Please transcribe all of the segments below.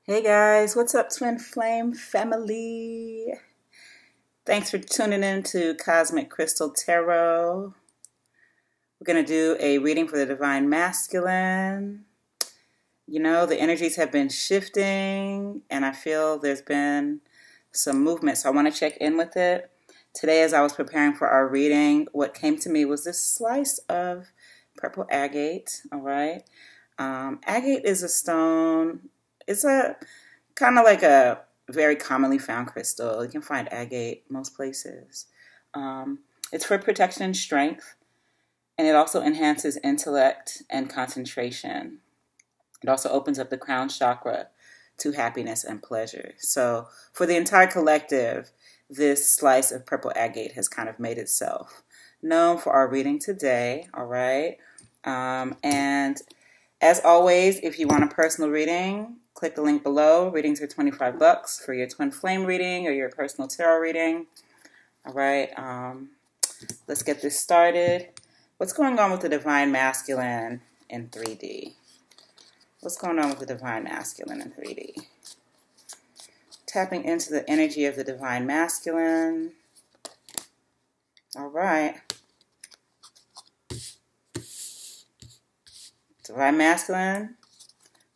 Hey guys, what's up, Twin Flame family? Thanks for tuning in to Cosmic Crystal Tarot. We're going to do a reading for the Divine Masculine. You know, the energies have been shifting, and I feel there's been some movement, so I want to check in with it. Today, as I was preparing for our reading, what came to me was this slice of purple agate, all right? Agate is a stone. It's a kind of like a very commonly found crystal. You can find agate most places. It's for protection and strength, and it also enhances intellect and concentration. It also opens up the crown chakra to happiness and pleasure. So for the entire collective, this slice of purple agate has kind of made itself known for our reading today, all right? And as always, if you want a personal reading, click the link below. Readings are $25 for your twin flame reading or your personal tarot reading. All right, let's get this started. What's going on with the Divine Masculine in 3D? What's going on with the Divine Masculine in 3D? Tapping into the energy of the Divine Masculine. All right. Divine Masculine,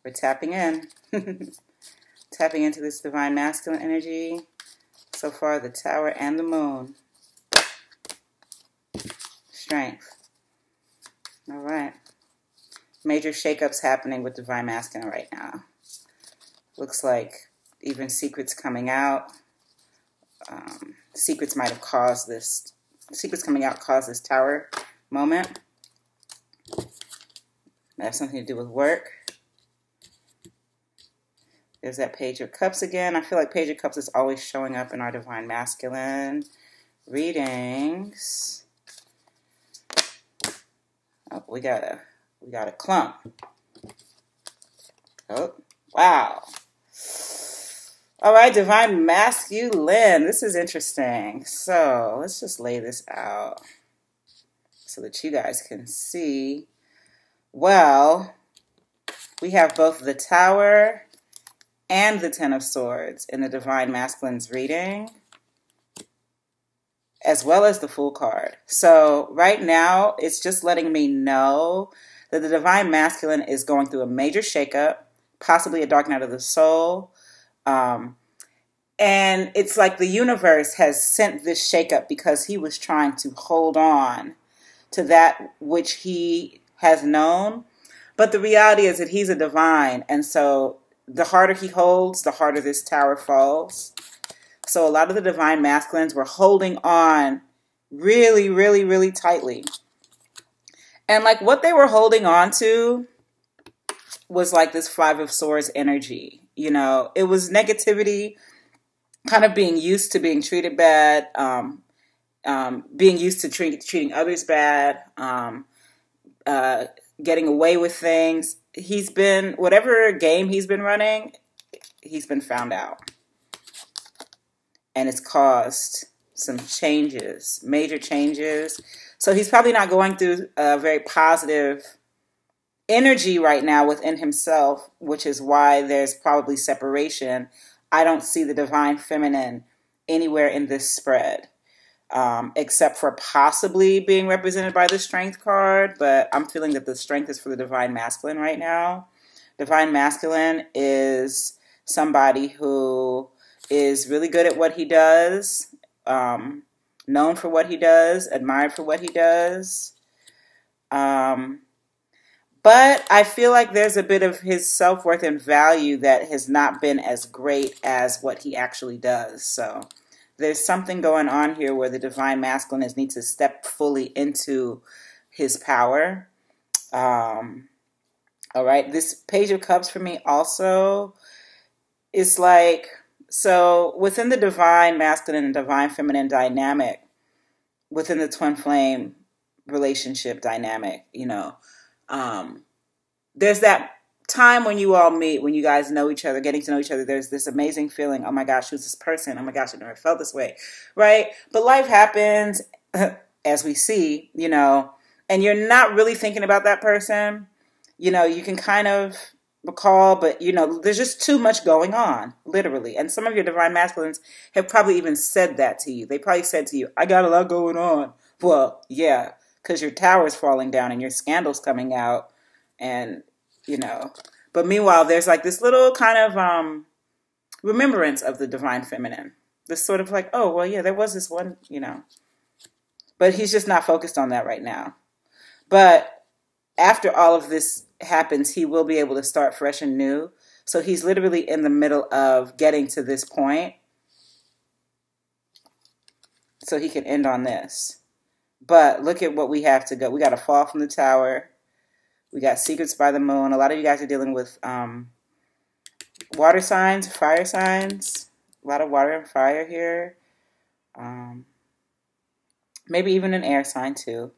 we're tapping in. Tapping into this Divine Masculine energy. So far, the Tower and the Moon. Strength. All right. Major shakeups happening with Divine Masculine right now. Looks like even secrets coming out. Secrets might have caused this. Secrets coming out caused this Tower moment. That has something to do with work. There's that Page of Cups again. I feel like Page of Cups is always showing up in our Divine Masculine readings. Oh, we got a clump. Oh, wow. All right, Divine Masculine. This is interesting. So let's just lay this out so that you guys can see. Well, we have both the Tower and the Ten of Swords in the Divine Masculine's reading, as well as the Fool card. So right now, it's just letting me know that the Divine Masculine is going through a major shakeup, possibly a dark night of the soul. And it's like the universe has sent this shakeup because he was trying to hold on to that which he has known. But the reality is that he's a divine, and so the harder he holds, the harder this Tower falls. So a lot of the Divine Masculines were holding on really, really, really tightly. And like what they were holding on to was like this Five of Swords energy. You know, it was negativity, kind of being used to being treated bad, being used to treating others bad, getting away with things. He's been, whatever game he's been running, he's been found out. And it's caused some changes, major changes. So he's probably not going through a very positive energy right now within himself, which is why there's probably separation. I don't see the Divine Feminine anywhere in this spread. Except for possibly being represented by the Strength card, but I'm feeling that the Strength is for the Divine Masculine right now. Divine Masculine is somebody who is really good at what he does, known for what he does, admired for what he does. But I feel like there's a bit of his self-worth and value that has not been as great as what he actually does. So there's something going on here where the Divine Masculine needs to step fully into his power. All right, this Page of Cups for me also is like, so within the Divine Masculine and Divine Feminine dynamic, within the Twin Flame relationship dynamic, you know, there's that time when you all meet, when you guys know each other, getting to know each other, there's this amazing feeling, oh my gosh, who's this person? Oh my gosh, I've never felt this way, right? But life happens, as we see, you know, and you're not really thinking about that person. You know, you can kind of recall, but you know, there's just too much going on, literally. And some of your divine masculines have probably even said that to you. They probably said to you, I got a lot going on. Well, yeah, because your tower's falling down and your scandal's coming out, and you know. But meanwhile, there's like this little kind of remembrance of the divine feminine. This sort of like, oh, well, yeah, there was this one, you know. But he's just not focused on that right now. But after all of this happens, he will be able to start fresh and new. So he's literally in the middle of getting to this point. So he can end on this. But look at what we have to go. We got to fall from the tower. We got secrets by the moon. A lot of you guys are dealing with water signs, fire signs. A lot of water and fire here. Maybe even an air sign too.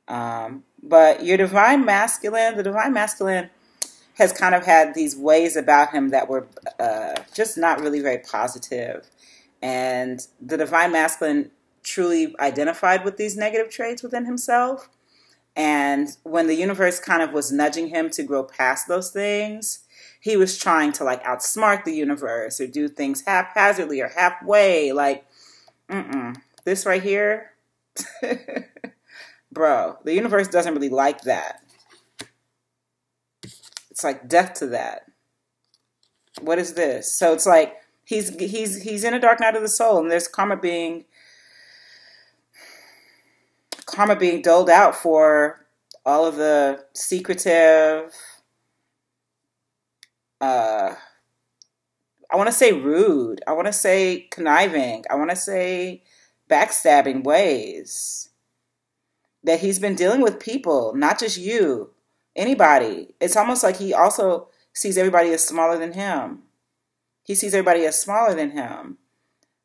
But your divine masculine, the divine masculine has kind of had these ways about him that were just not really very positive. And the divine masculine truly identified with these negative traits within himself. And when the universe kind of was nudging him to grow past those things, he was trying to like outsmart the universe or do things haphazardly or halfway. Like, this right here, bro, the universe doesn't really like that. It's like death to that. What is this? So it's like he's in a dark night of the soul, and there's karma being doled out for all of the secretive, I want to say rude, I want to say conniving, I want to say backstabbing ways that he's been dealing with people, not just you, anybody. It's almost like he also sees everybody as smaller than him. He sees everybody as smaller than him.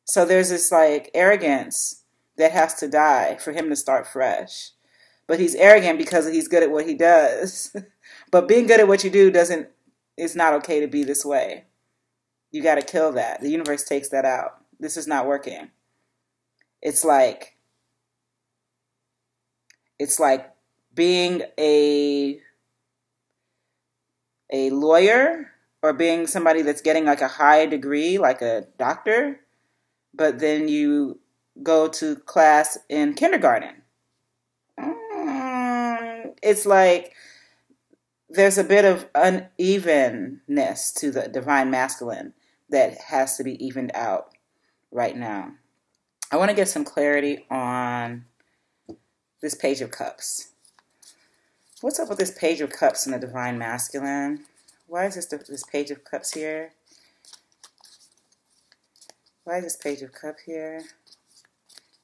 So there's this like arrogance that has to die for him to start fresh. But he's arrogant because he's good at what he does. But being good at what you do it's not okay to be this way. You got to kill that. The universe takes that out. This is not working. It's like being a lawyer or being somebody that's getting like a high degree, like a doctor, but then you go to class in kindergarten. It's like there's a bit of unevenness to the divine masculine that has to be evened out right now. I want to get some clarity on this Page of Cups. What's up with this Page of Cups in the divine masculine? Why is this Page of Cups here? Why is this Page of Cups here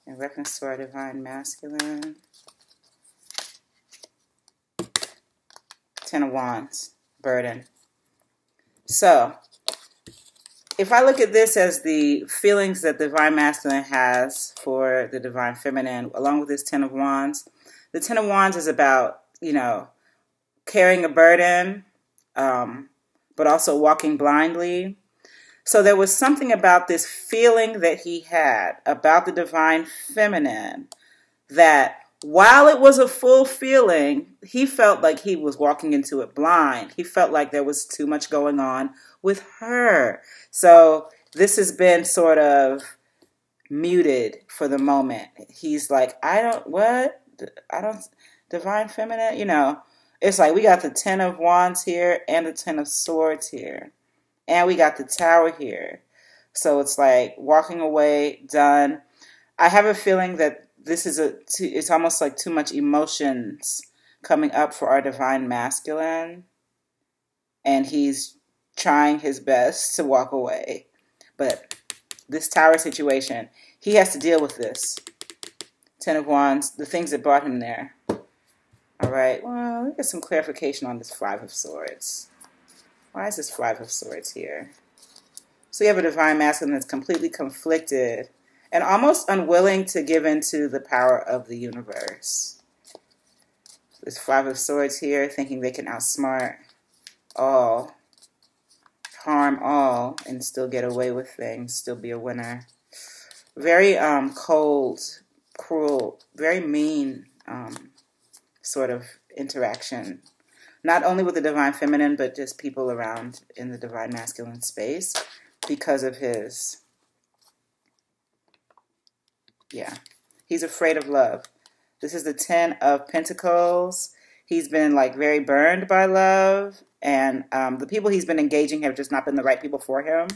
in reference to our divine masculine? Ten of Wands, burden. So, if I look at this as the feelings that the divine masculine has for the divine feminine, along with this Ten of Wands, the Ten of Wands is about, you know, carrying a burden, but also walking blindly. So there was something about this feeling that he had about the divine feminine that while it was a full feeling, he felt like he was walking into it blind. He felt like there was too much going on with her. So this has been sort of muted for the moment. He's like, divine feminine, you know. It's like we got the Ten of Wands here and the Ten of Swords here. And we got the Tower here. So it's like walking away, done. I have a feeling that this is it's almost like too much emotions coming up for our divine masculine. And he's trying his best to walk away. But this Tower situation, he has to deal with this. Ten of Wands, the things that brought him there. All right, well, let's get some clarification on this Five of Swords. Why is this Five of Swords here? So you have a divine masculine that's completely conflicted and almost unwilling to give into the power of the universe. This Five of Swords here, thinking they can outsmart all, harm all, and still get away with things, still be a winner. Very cold, cruel, very mean sort of interaction Not only with the divine feminine, but just people around in the divine masculine space because of his, he's afraid of love. This is the 10 of Pentacles. He's been like very burned by love, and the people he's been engaging have just not been the right people for him.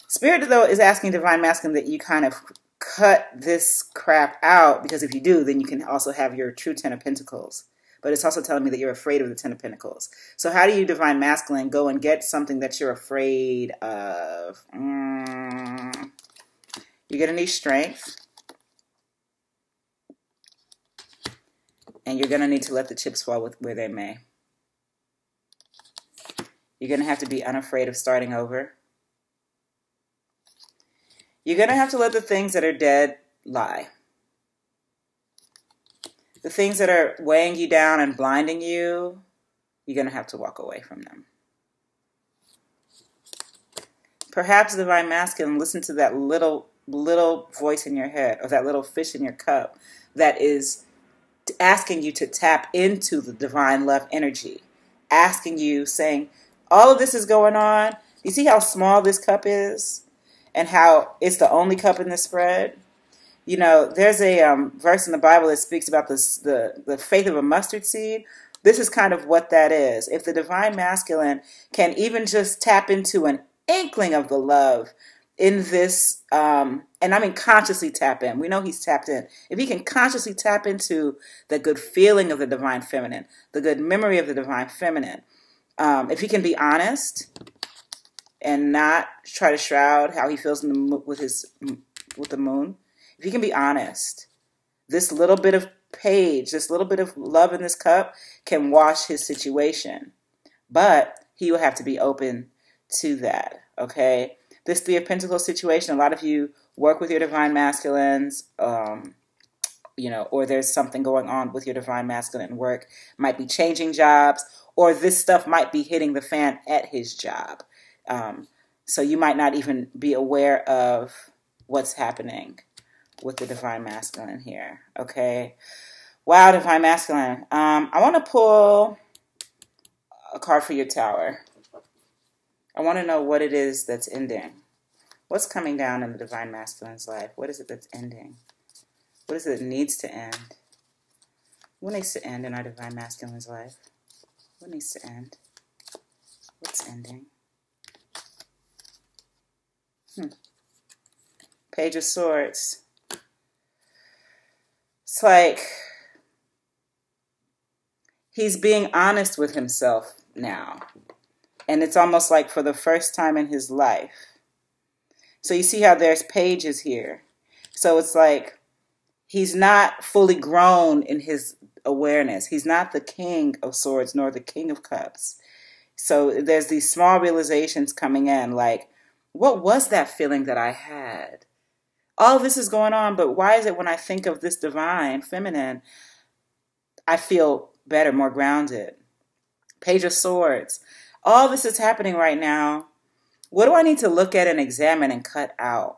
Spirit, though, is asking divine masculine that you kind of cut this crap out, because if you do, then you can also have your true 10 of Pentacles. But it's also telling me that you're afraid of the 10 of Pentacles. So how do you, divine masculine, go and get something that you're afraid of? You're going to need strength. And you're going to need to let the chips fall where they may. You're going to have to be unafraid of starting over. You're going to have to let the things that are dead lie. The things that are weighing you down and blinding you, you're going to have to walk away from them. Perhaps, divine masculine, listen to that little voice in your head, or that little fish in your cup that is asking you to tap into the divine love energy. Asking you, saying, all of this is going on. You see how small this cup is? And how it's the only cup in the spread? You know, there's a verse in the Bible that speaks about the faith of a mustard seed. This is kind of what that is. If the divine masculine can even just tap into an inkling of the love in this, and I mean consciously tap in. We know he's tapped in. If he can consciously tap into the good feeling of the divine feminine, the good memory of the divine feminine, if he can be honest and not try to shroud how he feels with the moon, if he can be honest, this little bit of page, this little bit of love in this cup can wash his situation. But he will have to be open to that, okay? This 3 of Pentacles situation, a lot of you work with your divine masculines, you know, or there's something going on with your divine masculine work. Might be changing jobs, or this stuff might be hitting the fan at his job. So you might not even be aware of what's happening with the divine masculine here, okay? Wow, divine masculine. I want to pull a card for your tower. I want to know what it is that's ending. What's coming down in the divine masculine's life? What is it that's ending? What is it that needs to end? What needs to end in our divine masculine's life? What needs to end? What's ending? Page of Swords. It's like he's being honest with himself now. And it's almost like for the first time in his life. So you see how there's pages here. So it's like he's not fully grown in his awareness. He's not the King of Swords nor the King of Cups. So there's these small realizations coming in, like, what was that feeling that I had? All this is going on, but why is it when I think of this divine feminine, I feel better, more grounded? Page of Swords. All this is happening right now. What do I need to look at and examine and cut out?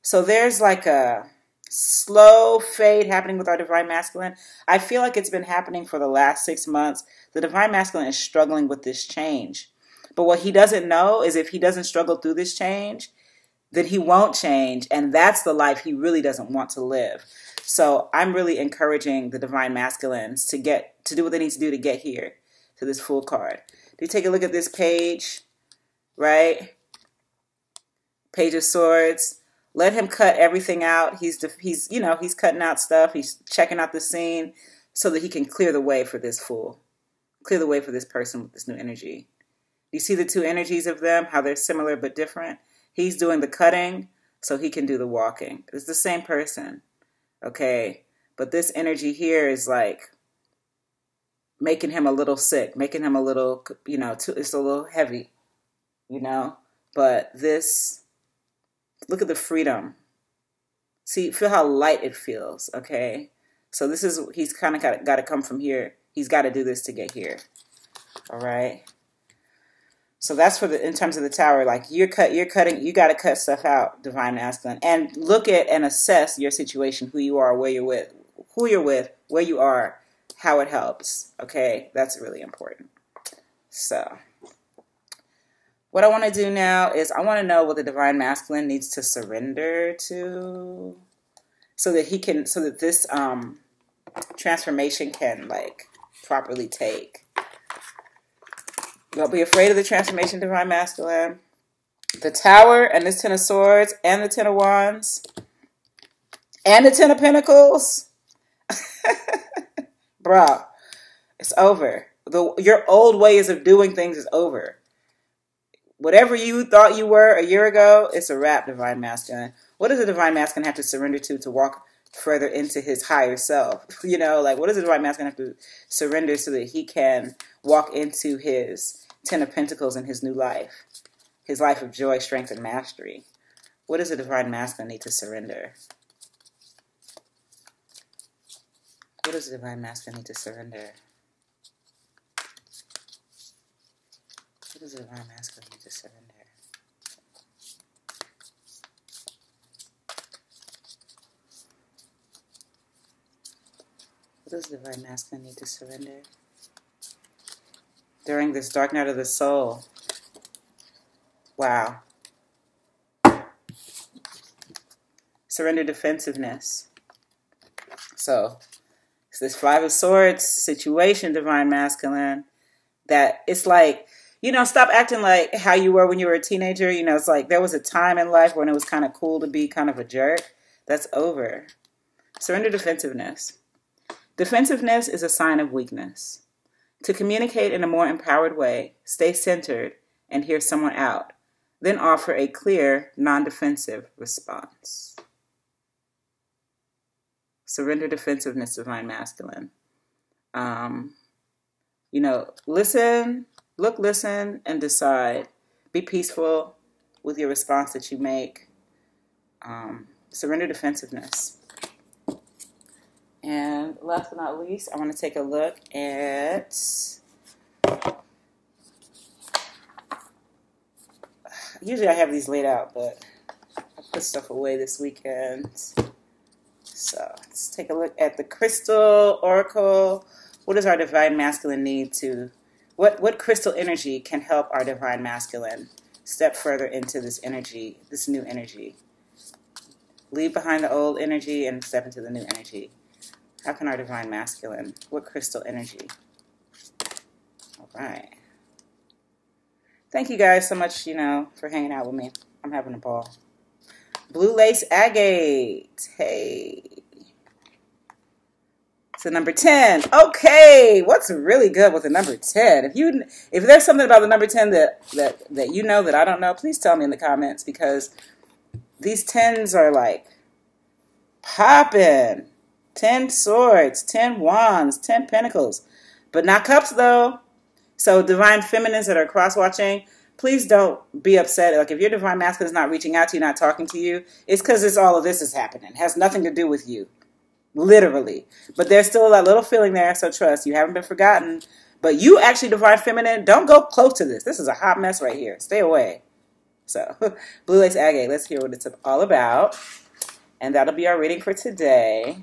So there's like a slow fade happening with our divine masculine. I feel like it's been happening for the last 6 months. The divine masculine is struggling with this change. But what he doesn't know is if he doesn't struggle through this change, then he won't change. And that's the life he really doesn't want to live. So I'm really encouraging the divine masculines to do what they need to do to get here to this Fool card. Do you take a look at this page, right? Page of Swords. Let him cut everything out. He's cutting out stuff. He's checking out the scene so that he can clear the way for this Fool. Clear the way for this person with this new energy. Do you see the two energies of them, how they're similar but different? He's doing the cutting so he can do the walking. It's the same person, okay? But this energy here is like making him a little sick, making him a little, it's a little heavy, But this, look at the freedom. See, feel how light it feels, okay? So he's kind of got to come from here. He's got to do this to get here, all right? So that's in terms of the tower, like you're cutting, you got to cut stuff out, divine masculine, and look at and assess your situation, who you are, where you're with, where you are, how it helps. Okay, that's really important. So what I want to do now is I want to know what the divine masculine needs to surrender to so that this transformation can like properly take. Don't be afraid of the transformation, divine masculine. The Tower and this Ten of Swords and the Ten of Wands and the Ten of Pentacles. Bro, it's over. Your old ways of doing things is over. Whatever you thought you were a year ago, it's a wrap, divine masculine. What does the divine masculine have to surrender to walk further into his higher self? You know, like what does the divine masculine have to surrender so that he can walk into his Ten of Pentacles in his new life? His life of joy, strength, and mastery. What does the divine masculine need to surrender? What does the divine masculine need to surrender? What does the divine masculine need to surrender? What does the divine masculine need to surrender? During this dark night of the soul. Wow. Surrender defensiveness. So, it's this Five of Swords situation, divine masculine, that it's like, you know, stop acting like how you were when you were a teenager. You know, it's like there was a time in life when it was kind of cool to be kind of a jerk. That's over. Surrender defensiveness. Defensiveness is a sign of weakness. To communicate in a more empowered way, stay centered and hear someone out. Then offer a clear, non-defensive response. Surrender defensiveness, divine masculine. You know, listen, and decide. Be peaceful with your response that you make. Surrender defensiveness. And last but not least, I want to take a look at usually I have these laid out, but I put stuff away this weekend. So let's take a look at the Crystal Oracle. What does our divine masculine need to, what crystal energy can help our divine masculine step further into this energy, this new energy? Leave behind the old energy and step into the new energy. How can our divine masculine, what crystal energy? All right. Thank you guys so much, you know, for hanging out with me. I'm having a ball. Blue Lace Agate. Hey. So number 10. Okay. What's really good with the number 10? If there's something about the number 10 that you know that I don't know, please tell me in the comments, because these 10s are like popping. 10 swords, 10 wands, 10 pentacles. But not cups though. So divine feminines that are cross-watching, please don't be upset. Like if your divine masculine is not reaching out to you, not talking to you, it's because all of this is happening. It has nothing to do with you. Literally. But there's still that little feeling there, so trust. You haven't been forgotten. But you actually, divine feminine, don't go close to this. This is a hot mess right here. Stay away. So, Blue Lace Agate, let's hear what it's all about. And that'll be our reading for today.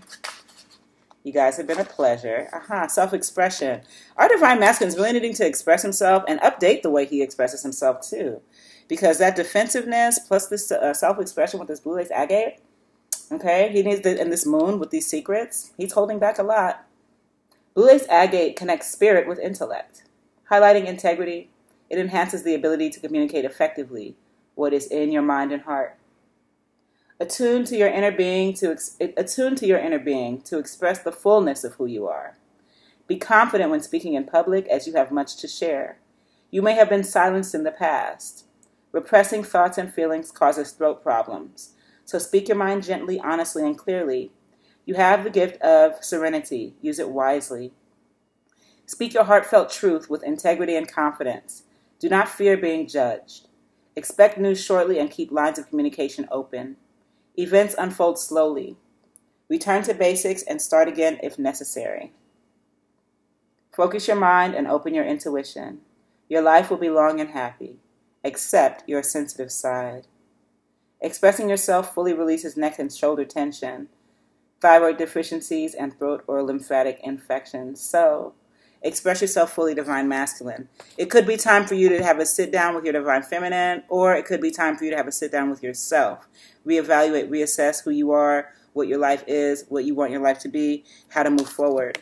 You guys have been a pleasure. Self-expression. Our divine masculine is really needing to express himself and update the way he expresses himself too. Because that defensiveness plus this self-expression with this Blue Lace Agate, okay, he needs in this moon with these secrets, he's holding back a lot. Blue Lace Agate connects spirit with intellect. Highlighting integrity, it enhances the ability to communicate effectively what is in your mind and heart. Attune to your inner being to express the fullness of who you are. Be confident when speaking in public, as you have much to share. You may have been silenced in the past. Repressing thoughts and feelings causes throat problems. So speak your mind gently, honestly, and clearly. You have the gift of serenity. Use it wisely. Speak your heartfelt truth with integrity and confidence. Do not fear being judged. Expect news shortly and keep lines of communication open. Events unfold slowly. Return to basics and start again if necessary. Focus your mind and open your intuition. Your life will be long and happy. Accept your sensitive side. Expressing yourself fully releases neck and shoulder tension. thyroid deficiencies, and throat or lymphatic infections. So express yourself fully, Divine Masculine. It could be time for you to have a sit down with your Divine Feminine, or it could be time for you to have a sit down with yourself. Reevaluate, reassess who you are, what your life is, what you want your life to be, how to move forward.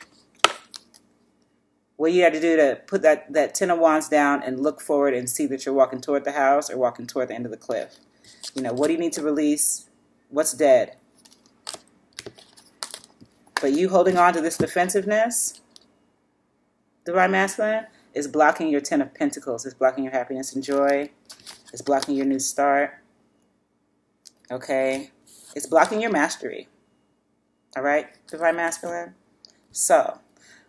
What you have to do to put that Ten of Wands down and look forward and see that you're walking toward the house or walking toward the end of the cliff. You know, what do you need to release? What's dead? But you holding on to this defensiveness, Divine Masculine, is blocking your Ten of Pentacles. It's blocking your happiness and joy. It's blocking your new start. Okay? It's blocking your mastery. All right, Divine Masculine? So,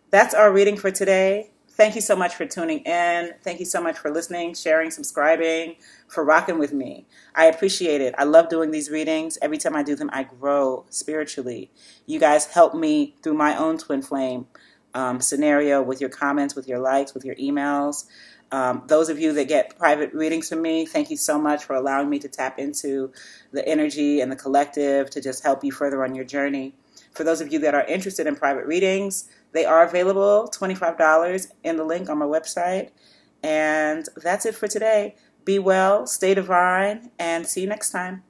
that's our reading for today. Thank you so much for tuning in. Thank you so much for listening, sharing, subscribing, for rocking with me. I appreciate it. I love doing these readings. Every time I do them, I grow spiritually. You guys help me through my own twin flame scenario with your comments, with your likes, with your emails. Those of you that get private readings from me, thank you so much for allowing me to tap into the energy and the collective to just help you further on your journey. For those of you that are interested in private readings, they are available, $25 in the link on my website. And that's it for today. Be well, stay divine, and see you next time.